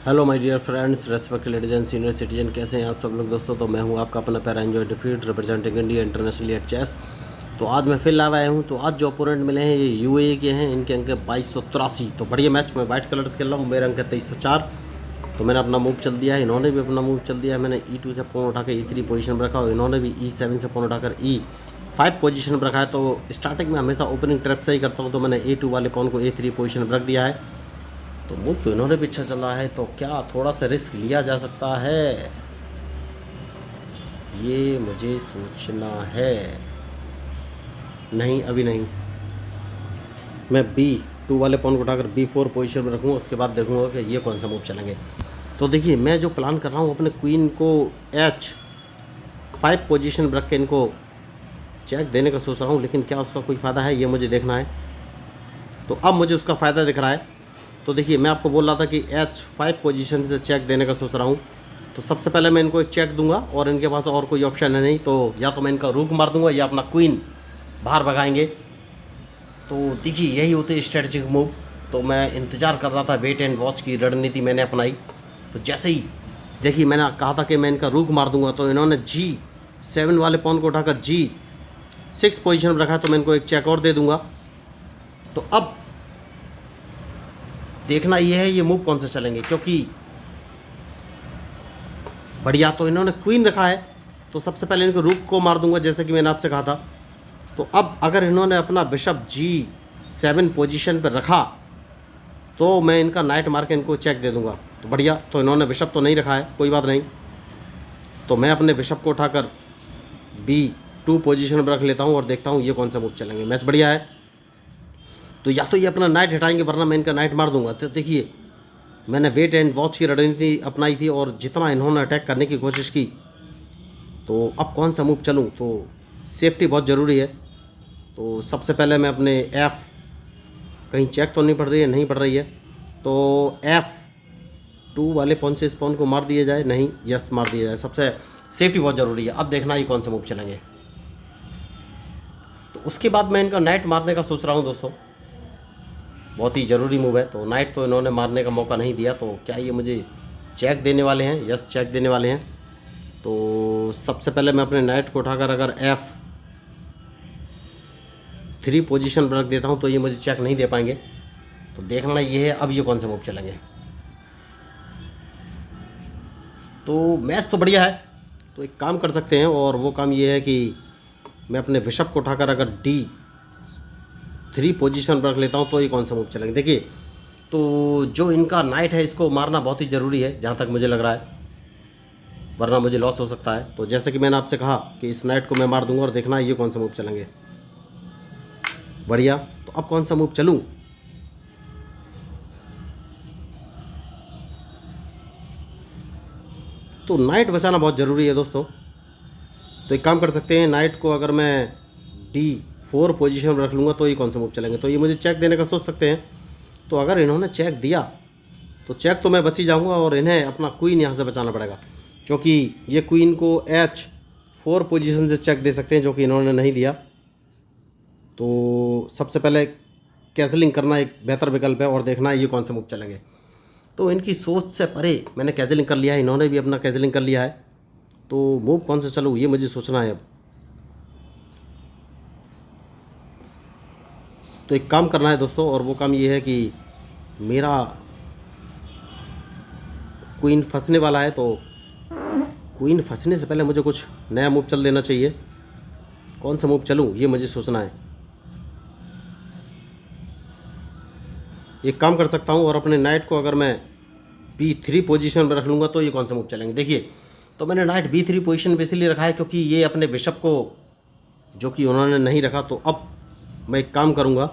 Hello my dear friends, respected ladies and senior citizen, कैसे हैं आप सब लोग दोस्तों। तो मैं हूं आपका अपना पैरा एंजॉय डिफीट representing India internationally at chess. तो आज मैं फिर लाइव आया हूं। तो आज जो अपोनेंट मिले हैं ये यूएई के हैं, इनके अंक 2283। तो बढ़िया मैच में वाइट कलर्स खेल रहा हूँ, मेरे अंक है 2304। तो मैंने अपना मूव चल दिया है, इन्होंने भी अपना मूव चल दिया है। मैंने E2 से पॉन उठा के E3 पोजीशन में रखा और इन्होंने भी E7 से पॉन उठाकर E5 पोजीशन में रखा है। तो स्टार्टिंग में हमेशा ओपनिंग ट्रैप से ही करता हूँ, तो मैंने A2 वाले पॉन को A3 पोजीशन में रख दिया है। तो मूव तो इन्होंने भी अच्छा चला है, तो क्या थोड़ा सा रिस्क लिया जा सकता है, ये मुझे सोचना है। नहीं, अभी नहीं। मैं B2 वाले पॉन को उठाकर B4 पोजीशन में रखूँगा, उसके बाद देखूंगा कि ये कौन सा मूव चलेंगे। तो देखिए, मैं जो प्लान कर रहा हूँ अपने क्वीन को H5 पोजीशन में रख के इनको चेक देने का सोच रहा हूँ, लेकिन क्या उसका कोई फ़ायदा है ये मुझे देखना है। तो अब मुझे उसका फ़ायदा दिख रहा है। तो देखिए, मैं आपको बोल रहा था कि H5 पोजीशन से चेक देने का सोच रहा हूँ। तो सबसे पहले मैं इनको एक चेक दूंगा और इनके पास और कोई ऑप्शन है नहीं, तो या तो मैं इनका रूक मार दूंगा या अपना क्वीन बाहर भगाएंगे। तो देखिए, यही होते हैं स्ट्रेटजिक मूव। तो मैं इंतज़ार कर रहा था, वेट एंड वॉच की रणनीति मैंने अपनाई। तो जैसे ही देखिए, मैंने कहा था कि मैं इनका रूक मार दूंगा, तो इन्होंने G7 वाले पॉन को उठाकर G6 पोजीशन में रखा है। तो मैं इनको एक चेक और दे दूंगा। तो अब देखना ये है ये मूव कौन से चलेंगे, क्योंकि बढ़िया तो इन्होंने क्वीन रखा है। तो सबसे पहले इनको रूक को मार दूंगा, जैसे कि मैंने आपसे कहा था। तो अब अगर इन्होंने अपना बिशप G7 पोजीशन पर रखा तो मैं इनका नाइट मार के इनको चेक दे दूंगा। तो बढ़िया, तो इन्होंने बिशप तो नहीं रखा है, कोई बात नहीं। तो मैं अपने बिशप को उठाकर B2 पोजीशन पर रख लेता हूँ और देखता हूँ ये कौन सा मूव चलेंगे। मैच बढ़िया है। तो या तो ये अपना नाइट हटाएंगे, वरना मैं इनका नाइट मार दूंगा। तो देखिए, मैंने वेट एंड वॉच की रणनीति अपनाई थी और जितना इन्होंने अटैक करने की कोशिश की, तो अब कौन सा मूव चलूं। तो सेफ्टी बहुत ज़रूरी है। तो सबसे पहले मैं अपने कहीं चेक तो नहीं पड़ रही है, नहीं पड़ रही है, तो F2 वाले पॉन से इस पॉन को मार दिया जाए। नहीं, यस मार दिया जाए। सबसे सेफ्टी बहुत ज़रूरी है। अब देखना ये कौन सा मूव चलेंगे। तो उसके बाद मैं इनका नाइट मारने का सोच रहा हूँ दोस्तों, बहुत ही ज़रूरी मूव है। तो नाइट तो इन्होंने मारने का मौका नहीं दिया, तो क्या ये मुझे चेक देने वाले हैं? यस, चेक देने वाले हैं। तो सबसे पहले मैं अपने नाइट को उठाकर अगर F3 पोजीशन पर रख देता हूं तो ये मुझे चेक नहीं दे पाएंगे। तो देखना ये है अब ये कौन सा मूव चलेंगे। तो मैच तो बढ़िया है। तो एक काम कर सकते हैं, और वो काम ये है कि मैं अपने बिशप को उठाकर अगर D3 पोजीशन पर रख लेता हूं तो ये कौन सा मूव चलेंगे। देखिए, तो जो इनका नाइट है इसको मारना बहुत ही ज़रूरी है, जहाँ तक मुझे लग रहा है, वरना मुझे लॉस हो सकता है। तो जैसे कि मैंने आपसे कहा कि इस नाइट को मैं मार दूंगा और देखना ये कौन सा मूव चलेंगे। बढ़िया, तो अब कौन सा मूव चलूं। तो नाइट बचाना बहुत ज़रूरी है दोस्तों। तो एक काम कर सकते हैं, नाइट को अगर मैं D4 पोजीशन में रख लूँगा तो ये कौन सा मूव चलेंगे। तो ये मुझे चेक देने का सोच सकते हैं। तो अगर इन्होंने चेक दिया तो चेक तो मैं बच ही जाऊँगा और इन्हें अपना क्वीन यहाँ से बचाना पड़ेगा, क्योंकि ये क्वीन को H4 पोजीशन से चेक दे सकते हैं, जो कि इन्होंने नहीं दिया। तो सबसे पहले कैसलिंग करना एक बेहतर विकल्प है और देखना है ये कौन से मूव चलेंगे। तो इनकी सोच से परे मैंने कैसलिंग कर लिया है, इन्होंने भी अपना कैसलिंग कर लिया है। तो मूव कौन सा चलूँ ये मुझे सोचना है अब। तो एक काम करना है दोस्तों, और वो काम ये है कि मेरा क्वीन फंसने वाला है। तो क्वीन फंसने से पहले मुझे कुछ नया मूव चल देना चाहिए। कौन सा मूव चलूँ ये मुझे सोचना है। एक काम कर सकता हूँ, और अपने नाइट को अगर मैं B3 पोजीशन पर रख लूँगा तो ये कौन सा मूव चलेंगे। देखिए, तो मैंने नाइट B3 पोजीशन पर इसलिए रखा है क्योंकि ये अपने बिशप को, जो कि उन्होंने नहीं रखा, तो अब मैं एक काम करूँगा,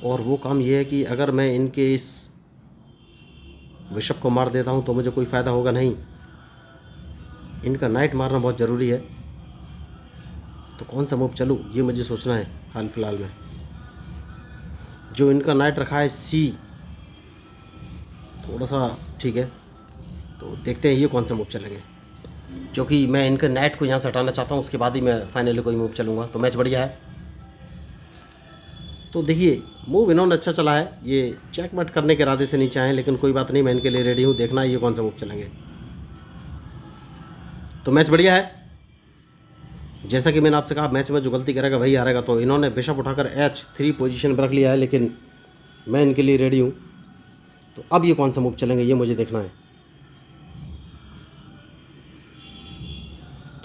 और वो काम ये है कि अगर मैं इनके इस बिशप को मार देता हूँ तो मुझे कोई फ़ायदा होगा नहीं। इनका नाइट मारना बहुत ज़रूरी है। तो कौन सा मूव चलूँ ये मुझे सोचना है हाल फिलहाल में। जो इनका नाइट रखा है C, थोड़ा सा ठीक है। तो देखते हैं ये कौन सा मूव चलेंगे, क्योंकि मैं इनके नाइट को यहाँ से हटाना चाहता हूँ, उसके बाद ही मैं फाइनली कोई मूव चलूँगा। तो मैच बढ़िया है। तो देखिए मूव इन्होंने अच्छा चला है, ये चेकमेट करने के इरादे से नीचे आए, लेकिन कोई बात नहीं, मैं इनके लिए रेडी हूँ। देखना ये कौन सा मूव चलेंगे। तो मैच बढ़िया है, जैसा कि मैंने आपसे कहा मैच में जो गलती करेगा वही हारेगा। तो इन्होंने बिशप उठाकर H3 पोजीशन पर रख लिया है, लेकिन मैं इनके लिए रेडी हूँ। तो अब ये कौन सा मूव चलेंगे ये मुझे देखना है।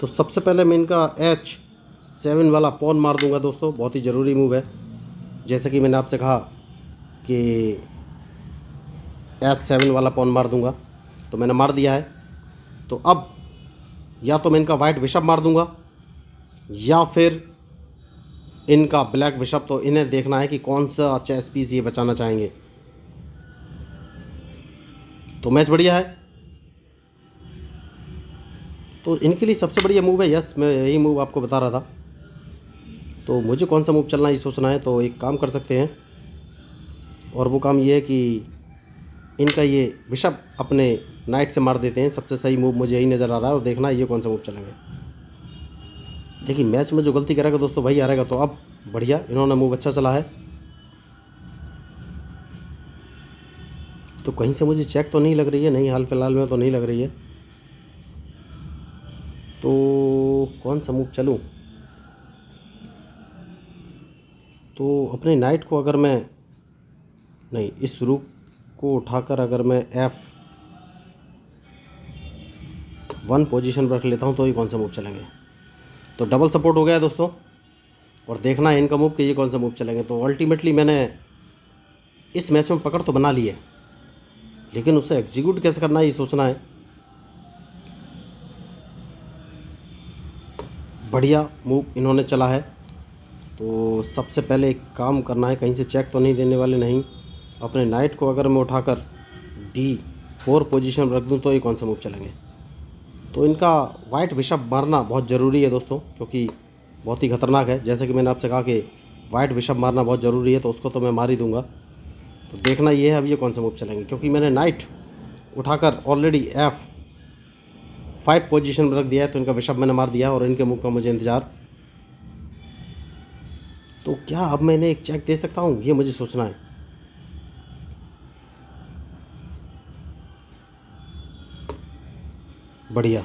तो सबसे पहले मैं इनका H7 वाला पॉन मार दूंगा दोस्तों, बहुत ही ज़रूरी मूव है। जैसे कि मैंने आपसे कहा कि H7 वाला पॉन मार दूंगा, तो मैंने मार दिया है। तो अब या तो मैं इनका वाइट बिशप मार दूंगा या फिर इनका ब्लैक बिशप। तो इन्हें देखना है कि कौन सा चेस पीस ये बचाना चाहेंगे। तो मैच बढ़िया है, तो इनके लिए सबसे बढ़िया मूव है। यस, मैं यही मूव आपको बता रहा था। तो मुझे कौन सा मूव चलना है ये सोचना है। तो एक काम कर सकते हैं, और वो काम ये है कि इनका ये बिशप अपने नाइट से मार देते हैं। सबसे सही मूव मुझे यही नज़र आ रहा है, और देखना ये कौन सा मूव चलेंगे। देखिए मैच में जो गलती करेगा दोस्तों वही हारेगा। तो अब बढ़िया, इन्होंने मूव अच्छा चला है। तो कहीं से मुझे चेक तो नहीं लग रही है, नहीं हाल फिलहाल में तो नहीं लग रही है। तो कौन सा मूव चलूं। तो अपने नाइट को अगर मैं नहीं, इस रूक को उठाकर अगर मैं F1 पोजीशन पर रख लेता हूं, तो ये कौन सा मूव चलेंगे। तो डबल सपोर्ट हो गया है दोस्तों, और देखना है इनका मूव कि ये कौन सा मूव चलेंगे। तो अल्टीमेटली मैंने इस मैच में पकड़ तो बना ली है, लेकिन उसे एग्जीक्यूट कैसे करना है ये सोचना है। बढ़िया मूव इन्होंने चला है। तो सबसे पहले एक काम करना है, कहीं से चेक तो नहीं देने वाले, नहीं। अपने नाइट को अगर मैं उठाकर D4 पोजीशन पर रख दूँ, तो ये कौन सा मूव चलेंगे। तो इनका वाइट बिशप मारना बहुत ज़रूरी है दोस्तों, क्योंकि बहुत ही खतरनाक है। जैसे कि मैंने आपसे कहा कि वाइट बिशप मारना बहुत ज़रूरी है, तो उसको तो मैं मार ही दूंगा। तो देखना ये है अब ये कौन सा मूव चलेंगे, क्योंकि मैंने नाइट उठाकर ऑलरेडी F5 पोजीशन पर रख दिया है। तो इनका बिशप मैंने मार दिया, और इनके मूव का मुझे इंतज़ार। तो क्या अब मैं इन्हें एक चेक दे सकता हूँ, ये मुझे सोचना है। बढ़िया,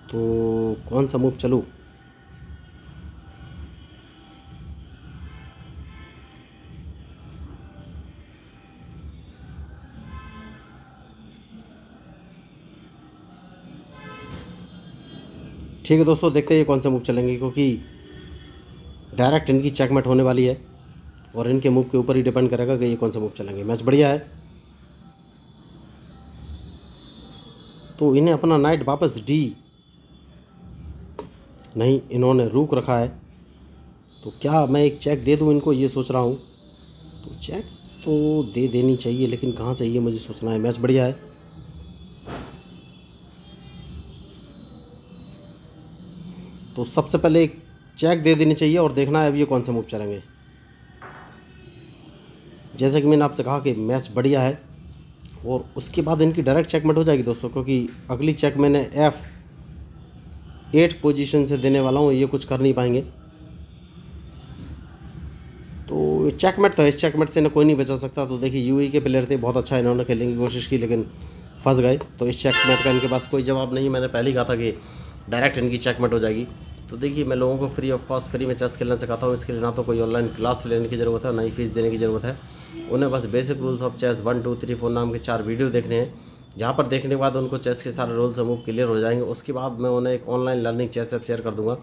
तो कौन सा मूव चलूँ। ठीक है दोस्तों, देखते हैं ये कौन सा मूव चलेंगे, क्योंकि डायरेक्ट इनकी चेकमेट होने वाली है, और इनके मूव के ऊपर ही डिपेंड करेगा कि ये कौन सा मूव चलेंगे। मैच बढ़िया है। तो इन्हें अपना नाइट वापस नहीं, इन्होंने रूक रखा है। तो क्या मैं एक चेक दे दूं इनको, ये सोच रहा हूँ। तो चेक तो दे देनी चाहिए, लेकिन कहाँ से ये मुझे सोचना है। मैच बढ़िया है। तो सबसे पहले एक चेक दे देनी चाहिए, और देखना है अब ये कौन सा मूव चलेंगे। जैसे कि मैंने आपसे कहा कि मैच बढ़िया है, और उसके बाद इनकी डायरेक्ट चेकमेट हो जाएगी दोस्तों, क्योंकि अगली चेक मैंने F8 पोजीशन से देने वाला हूँ। ये कुछ कर नहीं पाएंगे। तो चेकमेट तो है, इस चेकमेट से इन्हें कोई नहीं बचा सकता। तो देखिए यूएई के प्लेयर थे, बहुत अच्छा इन्होंने खेलने की कोशिश की, लेकिन फंस गए। तो इस चेकमेट का इनके पास कोई जवाब नहीं। मैंने पहले ही कहा था कि डायरेक्ट इनकी चेकमेट हो जाएगी। तो देखिए मैं लोगों को फ्री ऑफ कॉस्ट फ्री में चेस खेलना सिखाता हूँ। इसके लिए ना तो कोई ऑनलाइन क्लास लेने की ज़रूरत है, ना ही फीस देने की ज़रूरत है। उन्हें बस बेसिक रूल्स ऑफ चेस 1, 2, 3, 4 नाम के 4 वीडियो देखने हैं, जहाँ पर देखने के बाद उनको चेस के सारे रूल्स और मूव क्लियर हो जाएंगे। उसके बाद मैं उन्हें एक online learning chess app share कर दूंगा।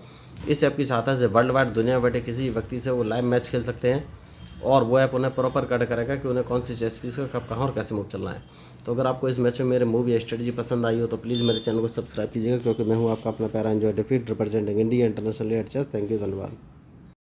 इस ऐप की सहायता से वर्ल्ड वाइड दुनिया बैठे किसी व्यक्ति से वो लाइव मैच खेल सकते हैं, और वो ऐप उन्हें प्रॉपर गाइड करेगा कि उन्हें कौन सी चेस पीस का कब, कहाँ और कैसे मूव चलना है। तो अगर आपको इस मैच में मेरे मूव या स्ट्रेटजी पसंद आई हो, तो प्लीज़ मेरे चैनल को सब्सक्राइब कीजिएगा, क्योंकि मैं हूँ आपका अपना प्यारा एंजॉय डिफीट representing India international at chess. Thank you, धन्यवाद।